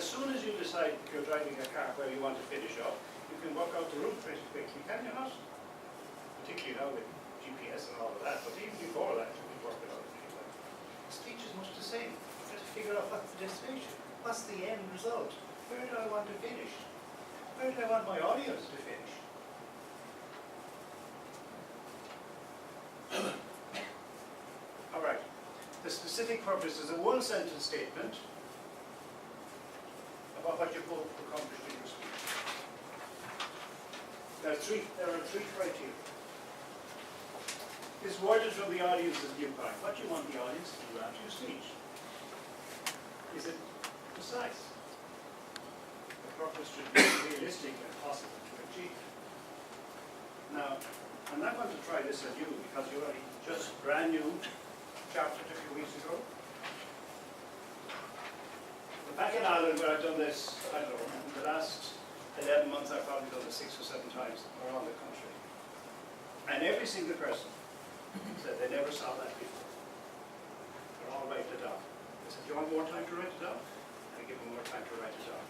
As soon as you decide you're driving a car where you want to finish up, you can work out the route pretty quickly, can you not? Particularly now with GPS and all of that, but even before that you can work it out pretty well. Speech is much the same. You have to figure out what's the destination, what's the end result, where do I want to finish, where do I want my audience to finish. All right. The specific purpose is a one-sentence statement about what you hope to accomplish in your speech. There are three criteria. It's worded from the audience's viewpoint. What do you want the audience to do after your speech? Is it precise? The purpose should be realistic and possible to achieve. Now, I'm not going to try this on you because you're already just brand new, chartered a few weeks ago. But back in Ireland where I've done this, I don't know, in the last 11 months I've probably done it 6 or 7 times around the country. And every single person said they never saw that before. They're all write it down. I said, do you want more time to write it down? I give them more time to write it down.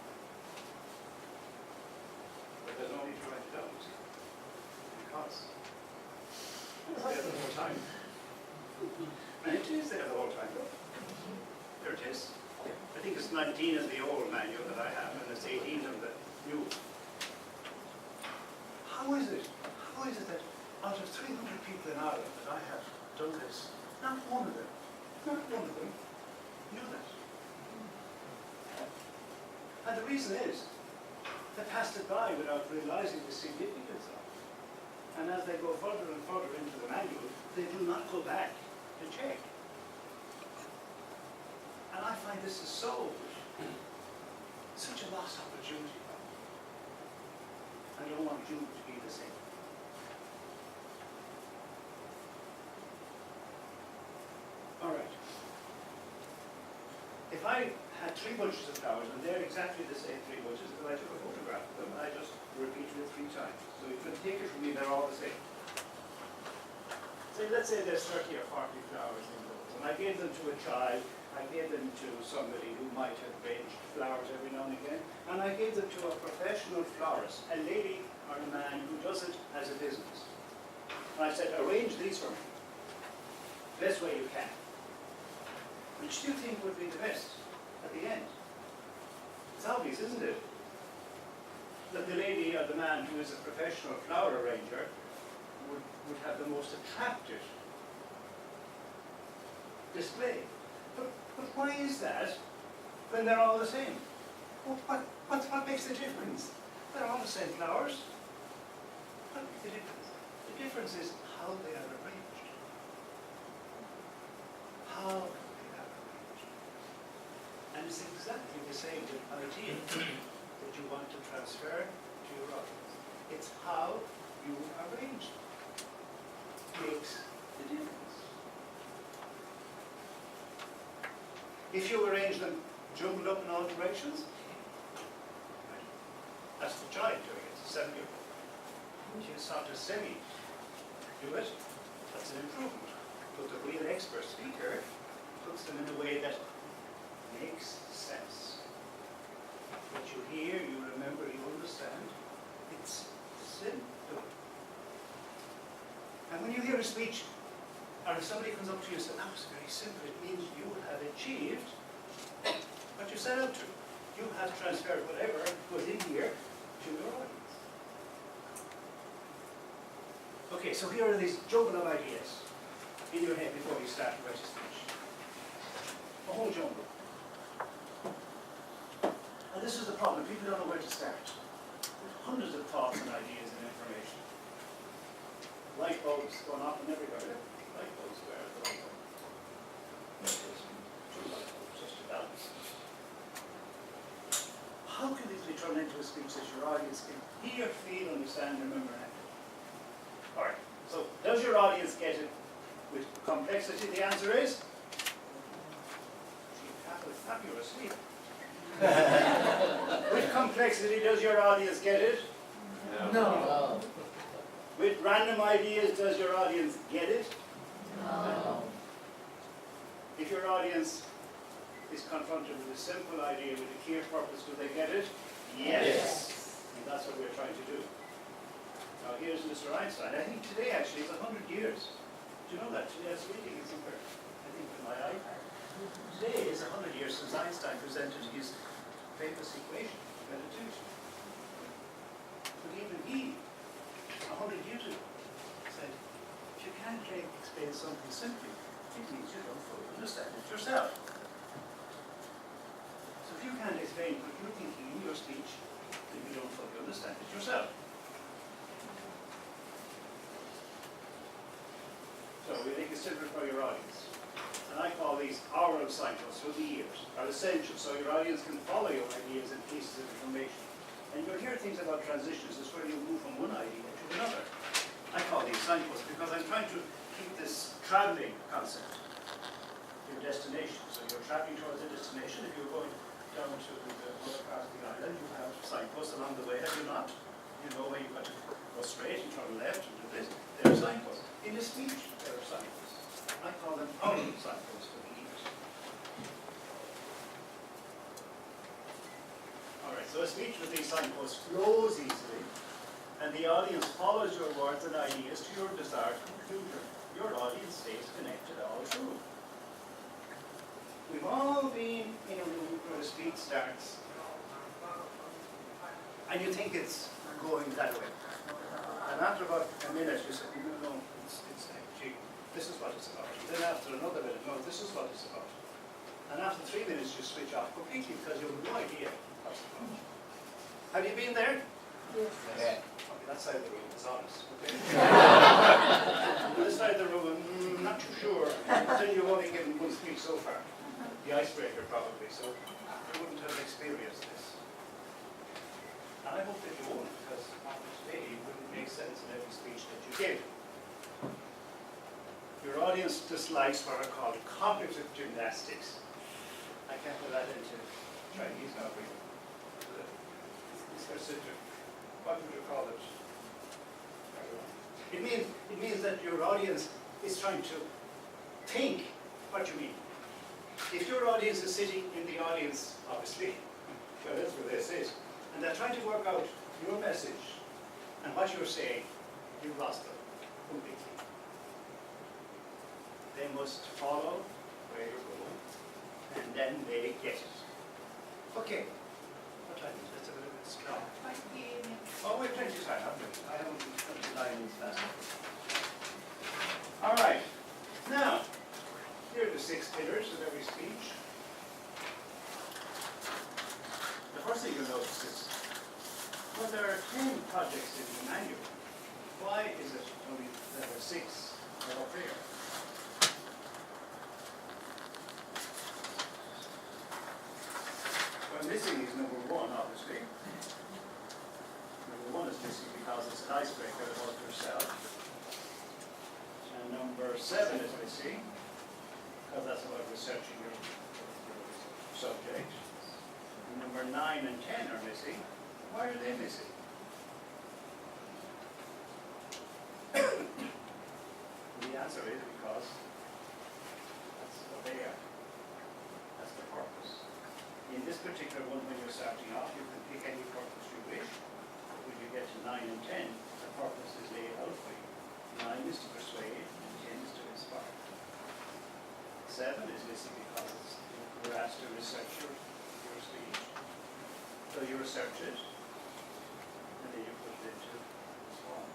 But there's no need to write it down, you see. Because they have the whole time. And it is there the whole time. Look. There it is. I think it's 19 in the old manual that I have, and it's 18 in the new. How is it that out of 300 people in Ireland that I have done this, not one of them knew that? And the reason is, they passed it by without realizing the significance of it. And as they go further and further into the manual, they do not go back to check. And I find this is such a lost opportunity. I don't want you to be the same. All right. If I had 3 bunches of flowers, and they're exactly the same 3 bunches, because I took a photograph of them, I just repeated it 3 times. So you can take it from me, they're all the same. So let's say there's 30 or 40 flowers in those, and I gave them to a child, I gave them to somebody who might have arranged flowers every now and again, and I gave them to a professional florist, a lady or a man who does it as a business. And I said, arrange these for me, best way you can. Which do you think would be the best at the end? It's obvious, isn't it? That the lady or the man who is a professional flower arranger would have the most attractive display. But why is that when they're all the same? What makes the difference? They're all the same flowers. What makes the difference? The difference is how they are arranged. How they are arranged. And it's exactly the same idea that you want to transfer to your audience. It's how you arrange makes the difference. If you arrange them jumbled up in all directions, that's the child doing it, it's a 7-year-old. If you start to semi-do it, that's an improvement. But the real expert speaker puts them in a way that makes sense. What you hear, you remember, you understand. It's simple. And when you hear a speech, or if somebody comes up to you and says, that was very simple, it means you have achieved what you set out to. You have transferred whatever was in here to your audience. Okay, so here are these jumble of ideas in your head before you start to write your speech. A whole jumble. And this is the problem, people don't know where to start. There's hundreds of thoughts and ideas and information. Light bulbs going off and everywhere. Light bulbs, where are the light bulbs? Two light bulbs, just to balance. How can this be turned into a speech that your audience can hear, feel, understand, remember, and act? Alright, so does your audience get it with complexity? The answer is fabulous. With complexity, does your audience get it? No. With random ideas, does your audience get it? No. If your audience is confronted with a simple idea with a clear purpose. Do they get it? Yes. And that's what we're trying to do. Now here's Mr. Einstein. I think today actually is 100 years. Do you know that? Today I was reading it somewhere. I think in my iPad. Today is 100 years since Einstein presented his famous equation, relativity. But even he, 100 years ago, said, if you can't explain something simply, it means you don't fully understand it yourself. So if you can't explain what you're thinking in your speech, then you don't fully understand it yourself. So we make it simpler for your audience. And I call these oral signposts for the ears, are essential so your audience can follow your ideas and pieces of information. And you'll hear things about transitions, is where you move from one idea to another. I call these signposts because I'm trying to keep this traveling concept, your destination. So you're traveling towards a destination. If you're going down to the other part of the island, you have signposts along the way, have you not? You know where you've got to go straight and turn left and do this. There are signposts. In a speech, there are signposts. I call them oral signposts for the ears. Alright, so a speech with these signposts flows easily, and the audience follows your words and ideas to your desired conclusion. Your audience stays connected all through. We've all been in a room where a speech starts, and you think it's going that way. And after about a minute, you say, no, it's actually, this is what it's about. And then after another minute, no, this is what it's about. And after 3 minutes, you switch off completely because you have no idea what it's about. Have you been there? Yes. Okay, that side of the room is honest. Okay? This side of the room, not too sure. Then you've only given one speech so far. The icebreaker, probably, so you wouldn't have experienced this. And I hope that you won't, because after today, it wouldn't make sense in every speech that you give. Your audience dislikes what are called cognitive gymnastics. I can't put that into Chinese now, but what would you call it? It means that your audience is trying to think what you mean. If your audience is sitting in the audience, obviously, well, that's where this is, and they're trying to work out your message and what you're saying, you've lost them completely. They must follow where you're going, and then they get it. Okay. What time is it? Let's have a look at this clock. Oh, we've plenty of time, haven't we? I haven't been 29 minutes last night. All right. Now, here are the 6 pillars of every speech. The first thing you'll notice is, well, there are 10 projects in the manual. Why is it only there are 6 that are up there? Well, missing is number 1, obviously. Number 1 is missing because it's an icebreaker about yourself. And number 7 is missing because that's about researching your subject. And number 9 and 10 are missing. Why are they missing? The answer is because that's what they are. That's the purpose. In this particular one, when you're starting off, you can pick any purpose you wish. But when you get to 9 and 10, the purpose is laid out for you. 9 is to persuade, and 10 is to inspire. 7 is missing because you're asked to research your speech. So you research it, and then you put it into form.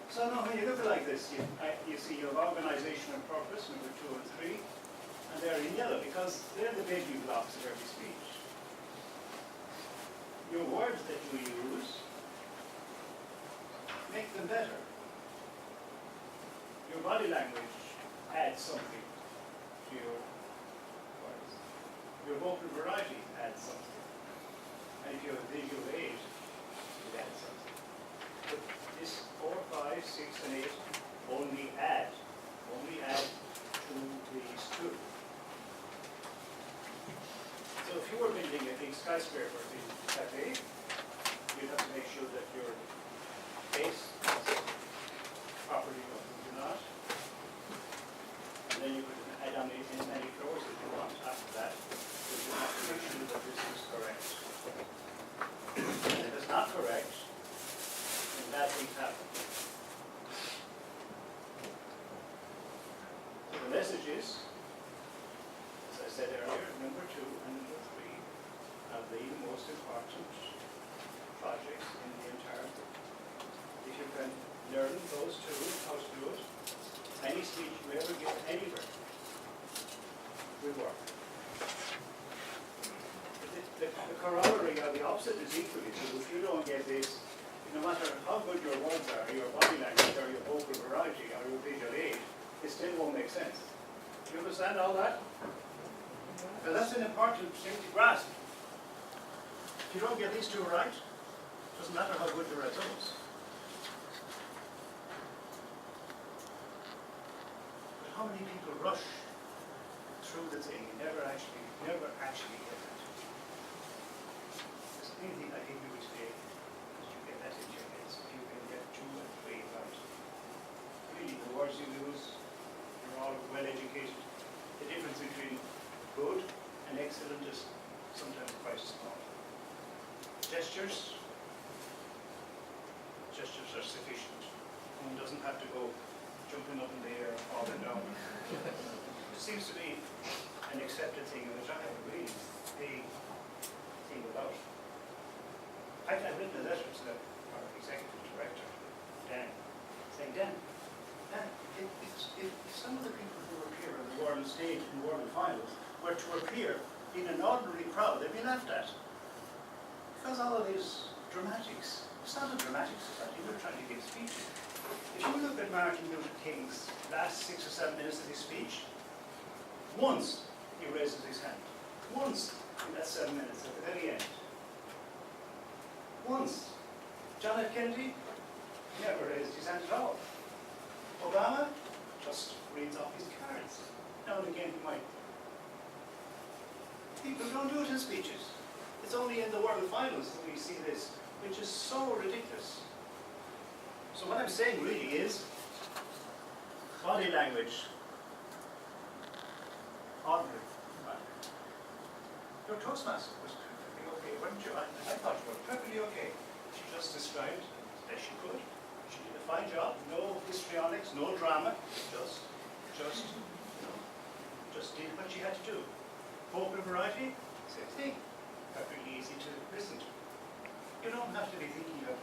So now when you look at it like this, you see your organization and purpose, number 2 and 3, and they're in yellow because they're the building blocks of every speech. Your words that you use, make them better. Your body language adds something to your words. Your vocal variety adds something. And if you have a visual aid, it adds something. But this 4, 5, 6, and 8 only add to these 2. So if you were building a big skyscraper in Taipei, you'd have to make sure that your base is properly open to not. And then you could add on as many floors as you want. is, as I said earlier, number 2 and number 3 are the most important projects in the entire book. If you can learn those two, how to do it, any speech you ever give anywhere will work. The corollary or the opposite is equally true. If you don't get this, no matter how good your words are, your body language, or your vocal variety, or your visual aid, it still won't make sense. Do you understand all that? Because that's an important thing to grasp. If you don't get these two right, it doesn't matter how good your results. But how many people rush through the thing and never actually get it? Anything I give you today, you get that in your heads. If you can get 2 and 3 right. Really, the words you use, you're all well educated. The difference between good and excellent is sometimes quite small. Gestures are sufficient. One doesn't have to go jumping up in the air or falling down. It seems to be an accepted thing, which I have a really big thing about. I've written a letter to our executive director, Dan, saying, Dan, if some of the people who appear on the world stage in world finals were to appear in an ordinary crowd, they'd be laughed at. Because all of these dramatics, it's not a dramatic society, we're trying to give speeches. If you look at Martin Luther King's last 6 or 7 minutes of his speech, once he raises his hand. Once in that 7 minutes at the very end. Once. John F. Kennedy never raised his hand at all. Obama just reads off his cards. Now and again he might. People don't do it in speeches. It's only in the world finals that we see this, which is so ridiculous. So what I'm saying really is body language. Ordinary. Your Toastmaster was perfectly okay, wasn't you? I thought you were perfectly okay. She just described as best she could. She did a fine job. No histrionics, no drama. Just did what she had to do. Vocal variety, same thing. Perfectly easy to listen to. You don't have to be thinking of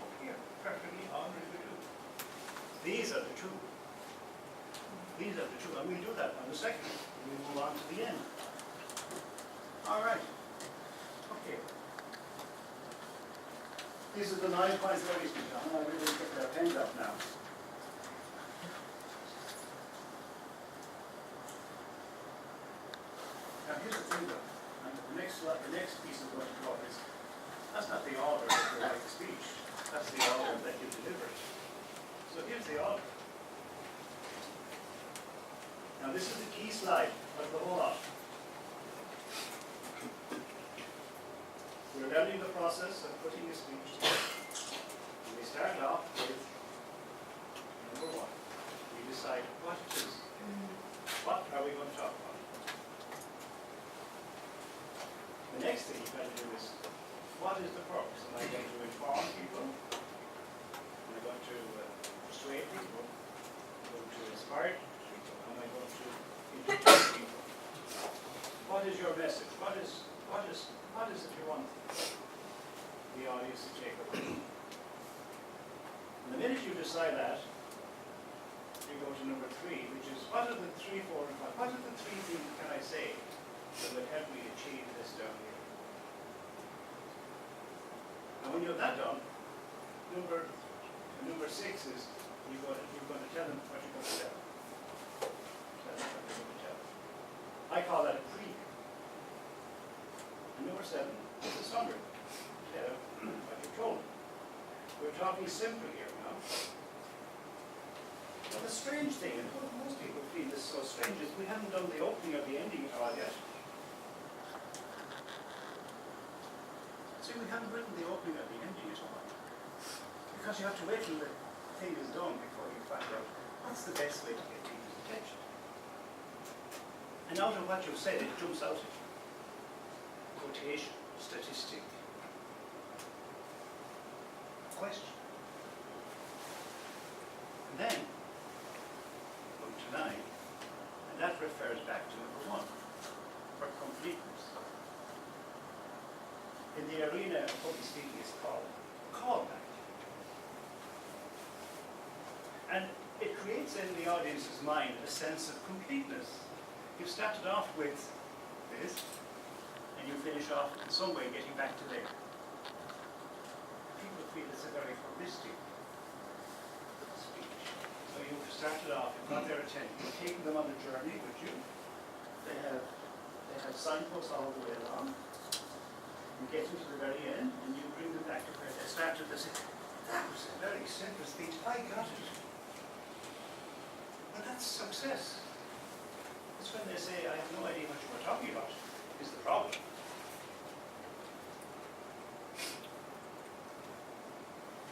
up here. Perfectly ordinary to do. These are the two. These are the two. And we'll do that on the second. We'll move on to the end. All right. Okay. These are the 9 points that we speak on. I really get their pens up now. Now here's the thing though. And the next piece of what you draw is, that's not the order that you write the speech. That's the order that you deliver it. So here's the order. Now this is the key slide of the whole lot. We're learning the process of putting a speech together. And we start off with number 1. We decide what it is. What are we going to talk about? The next thing you've got to do is, what is the purpose? Am I going to inform people? Am I going to persuade people? Am I going to inspire people? Am I going to introduce people? What is your message? What is it you want the audience to take away? And the minute you decide that, you go to number 3, which is, what are the 3, 4, and 5? What are the 3 things can I say that will help me achieve this down here? And when you have that done, number 6 is you're going to tell them what you're going to tell. Tell them what you're going to tell. I call that a preview. And number 7 is a summary. Tell what you're told. We're talking simple here now. But the strange thing, and what most people feel is so strange, is we haven't done the opening or the ending at all yet. See, we haven't written the opening or the ending at all. Because you have to wait till the thing is done before you find out what's the best way to get people's attention. And out of what you've said, it jumps out at you. Quotation, statistic, question. And then, come to 9, and that refers back to number 1, for completeness. In the arena of public speaking, it's called callback. And it creates in the audience's mind a sense of completeness. You've started off with this, and you finish off in some way getting back to there. People feel it's a very holistic speech. So you've started off, you've got their attention, you're taking them on a journey with you. They have signposts all the way along. You get them to the very end, and you bring them back to where they started. They say, that was a very simple speech, I got it. And that's success. It's when they say, I have no idea what you were talking about, is the problem.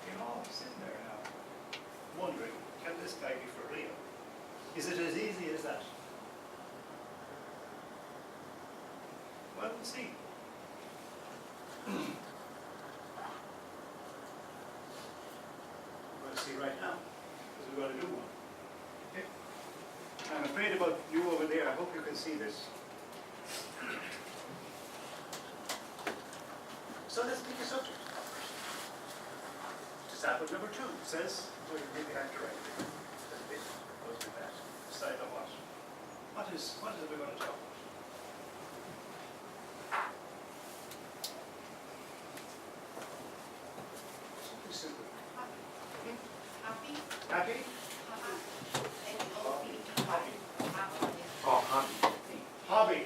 You're all sitting there now, wondering, can this guy be for real? Is it as easy as that? Well, we'll see. We're going to see right now, because we're going to do one. Okay? I'm afraid about you over there. I hope you can see this. So let's pick a subject. Example number 2 says, well, maybe I have to write it. That bit goes with that. Decide on what. What is it we're going to talk about? Simple. Happy? Happy? Happy. Oh, hobby. Hobby.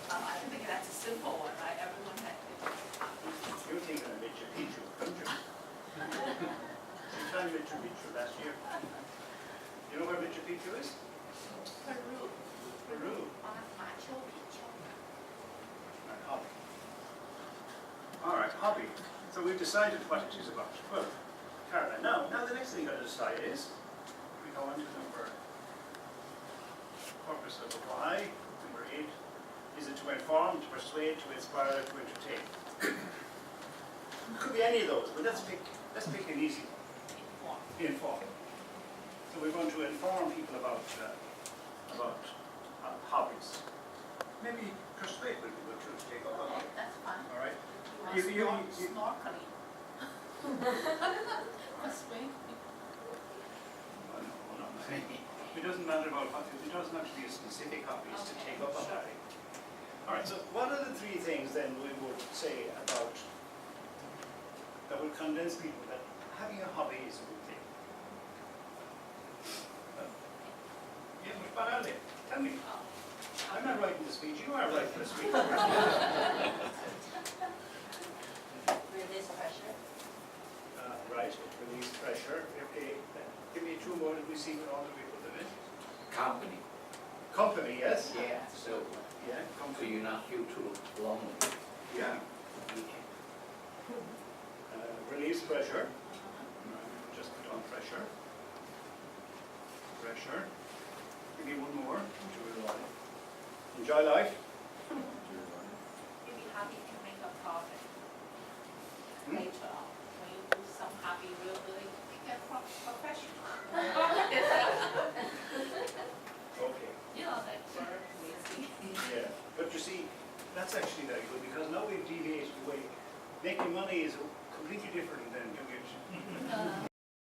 I think that's a simple one, right? Everyone had You're thinking of Machu Picchu, don't you? You found Machu Picchu last year. You know where Machu Picchu is? Peru. Peru. Machu Picchu. Right, hobby. All right, hobby. So we've decided what it is about. Well, Caroline, now the next thing you've got to decide is, we go on to purpose of the why, number 8. Is it to inform, to persuade, to inspire, to entertain? It could be any of those, but let's pick an easy one. Inform. So we're going to inform people about hobbies. Maybe persuade would be good too, to take up a hobby. That's fine. All right? Snorkeling. Swimming. Well, no. It doesn't matter about what, it doesn't have to be a specific hobby, it's to take up a hobby. All right, so what are the 3 things then we would say about, that would convince people that having a hobby is a good thing? Yeah, but what are they? Tell me. I'm not writing the speech, you are writing the speech. Release pressure. Right, release pressure. Okay, give me 2 more, and we see what order we put them in. Company. Company, yes? Yeah. So Yeah, company. you're not feel too lonely. Yeah. Release pressure. Just put on pressure. Pressure. Give me 1 more. Enjoy life. If you're happy, you can make a profit. Later on, when you do some hobby real good, you get professional. Okay. You know, that word, lazy. Yeah. But you see, that's actually very good because now we've deviated away. Making money is completely different than doing it.